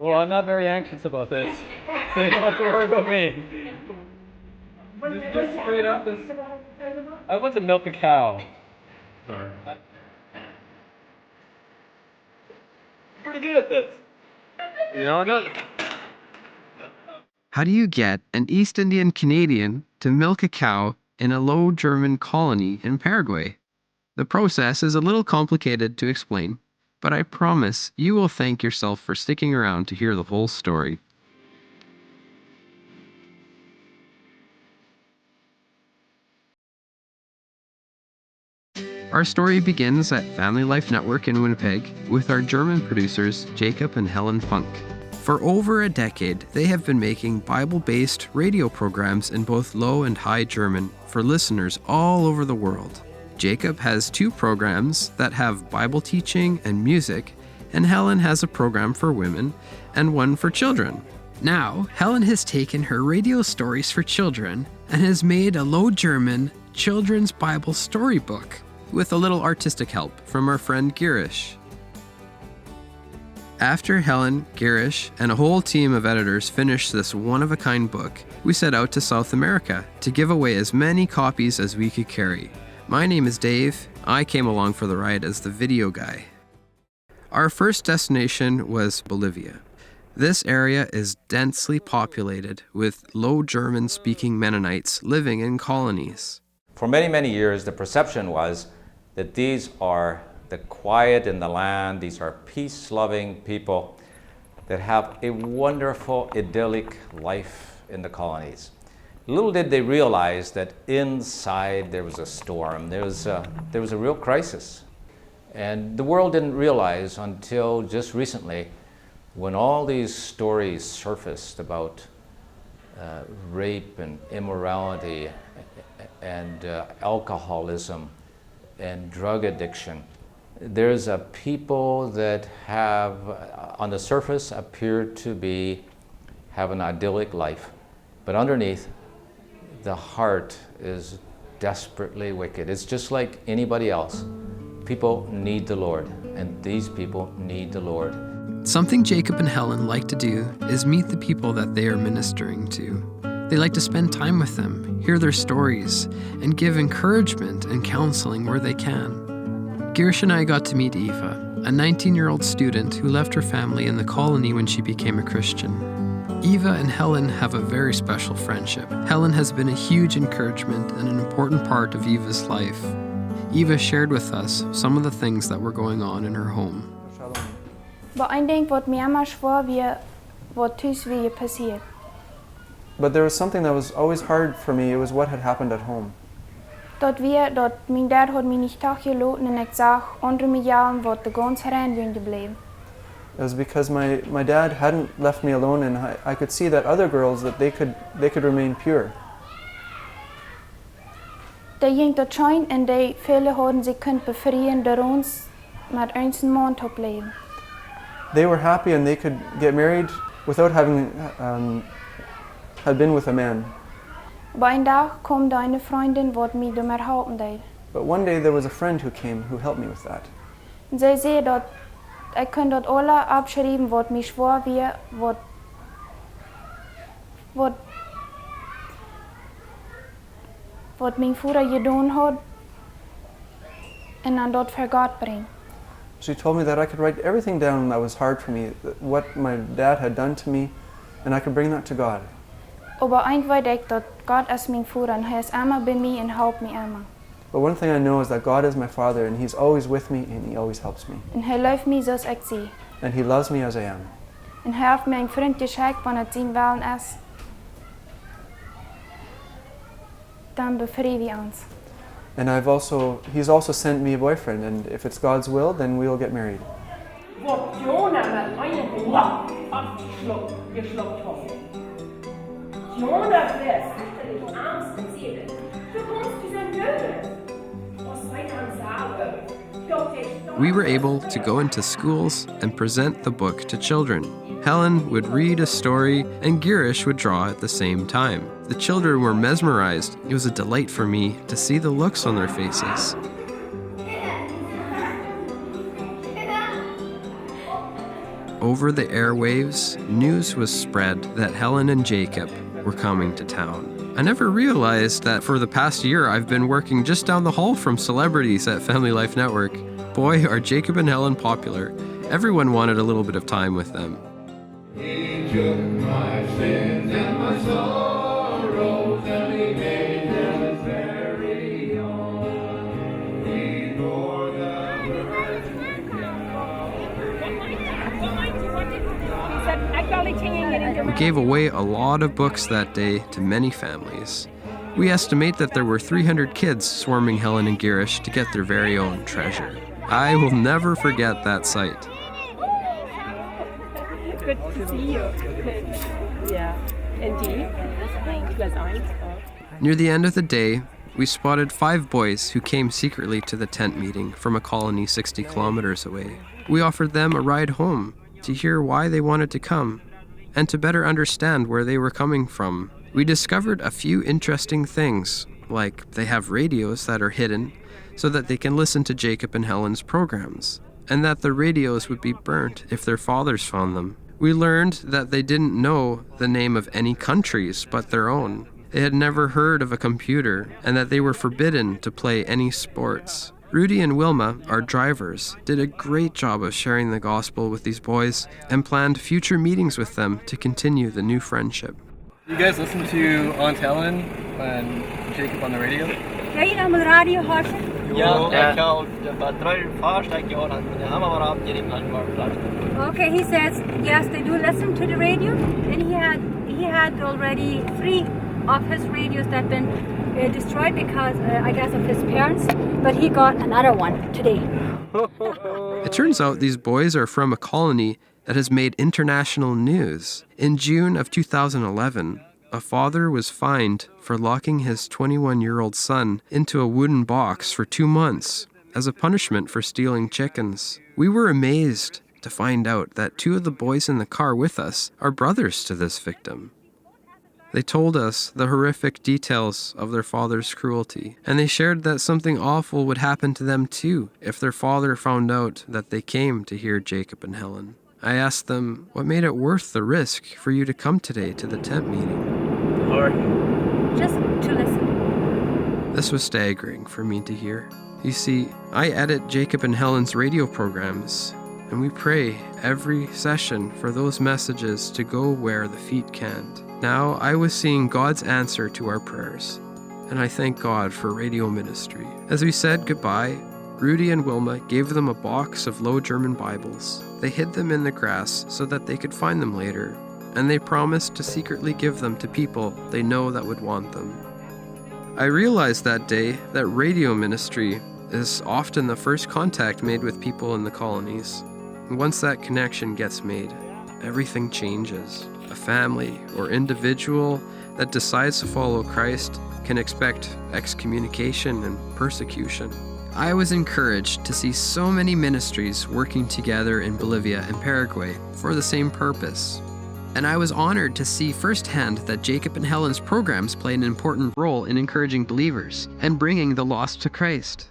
Well, I'm not very anxious about this, so you don't have to worry about me. Just straight up, I want to milk a cow. Sorry. Pretty good at this. You know, I got it. How do you get an East Indian Canadian to milk a cow in a Low German colony in Paraguay? The process is a little complicated to explain, but I promise you will thank yourself for sticking around to hear the whole story. Our story begins at Family Life Network in Winnipeg with our German producers Jacob and Helen Funk. For over a decade, they have been making Bible-based radio programs in both Low and High German for listeners all over the world. Jacob has 2 programs that have Bible teaching and music, and Helen has a program for women and one for children. Now, Helen has taken her radio stories for children and has made a Low German children's Bible storybook with a little artistic help from our friend Girish. After Helen, Girish, and a whole team of editors finished this one-of-a-kind book, we set out to South America to give away as many copies as we could carry. My name is Dave. I came along for the ride as the video guy. Our first destination was Bolivia. This area is densely populated with Low German-speaking Mennonites living in colonies. For many, many years, the perception was that these are the quiet in the land, these are peace-loving people that have a wonderful, idyllic life in the colonies. Little did they realize that inside there was a storm, there was a real crisis. And the world didn't realize until just recently when all these stories surfaced about rape and immorality and alcoholism and drug addiction. There's a people that have, on the surface, appear to have an idyllic life, but underneath, the heart is desperately wicked. It's just like anybody else. People need the Lord, and these people need the Lord. Something Jacob and Helen like to do is meet the people that they are ministering to. They like to spend time with them, hear their stories, and give encouragement and counseling where they can. Girish and I got to meet Eva, a 19-year-old student who left her family in the colony when she became a Christian. Eva and Helen have a very special friendship. Helen has been a huge encouragement and an important part of Eva's life. Eva shared with us some of the things that were going on in her home. Maar één ding wat mij immer schwer wie wat thuis wie passiert. But there was something that was always hard for me. It was what had happened at home. Dat mijn dad had mij niet teruggelaten en ik zag onder mijn jaren wat de gans herin gebleven. It was because my dad hadn't left me alone, and I could see that other girls, that they could remain pure. De ging dat schijn en de vele hadden zich kunnen bevrijden door ons met ons een man te blijven. They were happy and they could get married without having had been with a man. Op een dag kwam daar een vriendin wat mij ermee helpen deed. But one day there was a friend who came who helped me with that. En zij zei dat ik kan dat alle abschrijven wat mij zwaar wie wat mijn vader gedaan had en dan dat voor God brengen. She told me that I could write everything down that was hard for me, what my dad had done to me, and I could bring that to God. Aber eins weet ik dat God is mijn vader en hij is immer bij mij en helpt mij immer. But one thing I know is that God is my Father, and He's always with me, and He always helps me. En hij lieft mij zoals ik zie. And He loves me as I am. En hij heeft mij een vriend geschenkt wanneer het zijn willen is. Dan bevrijden we ons. And He's also sent me a boyfriend, and if it's God's will, then we'll get married. Wat Jonah met een lach geschluckt had. Jonah wist dat ik angst gezien. Du kommst zu zijn deuren. Was wij dan sagen? We were able to go into schools and present the book to children. Helen would read a story and Girish would draw at the same time. The children were mesmerized. It was a delight for me to see the looks on their faces. over the airwaves, news was spread that Helen and Jacob were coming to town. I never realized that for the past year I've been working just down the hall from celebrities at Family Life Network. Boy, are Jacob and Helen popular. Everyone wanted a little bit of time with them. He took my sins and my sorrows and he made them his very own. He bore the burden. We gave away a lot of books that day to many families. We estimate that there were 300 kids swarming Helen and Girish to get their very own treasure. I will never forget that sight. Good to see you. Yeah, indeed. Near the end of the day, we spotted 5 boys who came secretly to the tent meeting from a colony 60 kilometers away. We offered them a ride home to hear why they wanted to come and to better understand where they were coming from. We discovered a few interesting things, like they have radios that are hidden so that they can listen to Jacob and Helen's programs, and that the radios would be burnt if their fathers found them. We learned that they didn't know the name of any countries but their own. They had never heard of a computer, and that they were forbidden to play any sports. Rudy and Wilma, our drivers, did a great job of sharing the gospel with these boys and planned future meetings with them to continue the new friendship. You guys listen to Aunt Helen and Jacob on the radio? Kan je dan met radio horen? Ja, ik ga vaarsteken horen. Han var bara uppgiven när var plats. Okay, he says yes, they do listen to the radio, and he had already 3 of his radios that been destroyed because I guess of his parents, but he got another one today. It turns out these boys are from a colony that has made international news. In June of 2011, a father was fined for locking his 21-year-old son into a wooden box for 2 months as a punishment for stealing chickens. We were amazed to find out that 2 of the boys in the car with us are brothers to this victim. They told us the horrific details of their father's cruelty, and they shared that something awful would happen to them too if their father found out that they came to hear Jacob and Helen. I asked them what made it worth the risk for you to come today to the tent meeting. Just to listen. This was staggering for me to hear. You see, I edit Jacob and Helen's radio programs, and we pray every session for those messages to go where the feet can't. Now I was seeing God's answer to our prayers, and I thank God for radio ministry. As we said goodbye, Rudy and Wilma gave them a box of Low German Bibles. They hid them in the grass so that they could find them later, and they promised to secretly give them to people they know that would want them. I realized that day that radio ministry is often the first contact made with people in the colonies. Once that connection gets made, everything changes. A family or individual that decides to follow Christ can expect excommunication and persecution. I was encouraged to see so many ministries working together in Bolivia and Paraguay for the same purpose. And I was honored to see firsthand that Jacob and Helen's programs play an important role in encouraging believers and bringing the lost to Christ.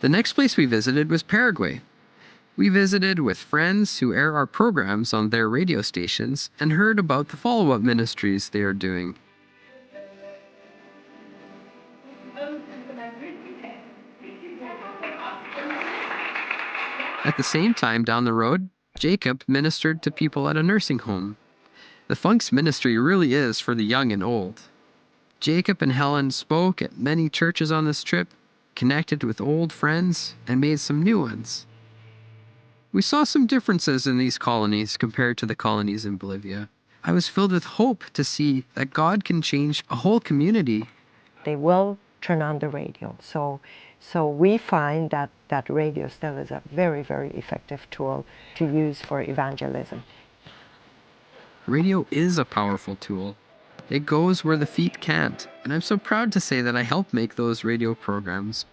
The next place we visited was Paraguay. We visited with friends who air our programs on their radio stations and heard about the follow-up ministries they are doing. At the same time, down the road, Jacob ministered to people at a nursing home. The Funk's ministry really is for the young and old. Jacob and Helen spoke at many churches on this trip, connected with old friends, and made some new ones. We saw some differences in these colonies compared to the colonies in Bolivia. I was filled with hope to see that God can change a whole community. They will turn on the radio. So we find that radio still is a very, very effective tool to use for evangelism. Radio is a powerful tool. It goes where the feet can't, and I'm so proud to say that I helped make those radio programs.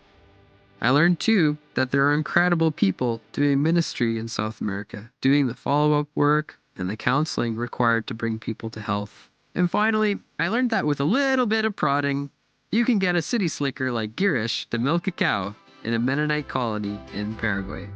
I learned too that there are incredible people doing ministry in South America, doing the follow-up work and the counseling required to bring people to health. And finally, I learned that with a little bit of prodding, you can get a city slicker like Girish to milk a cow in a Mennonite colony in Paraguay.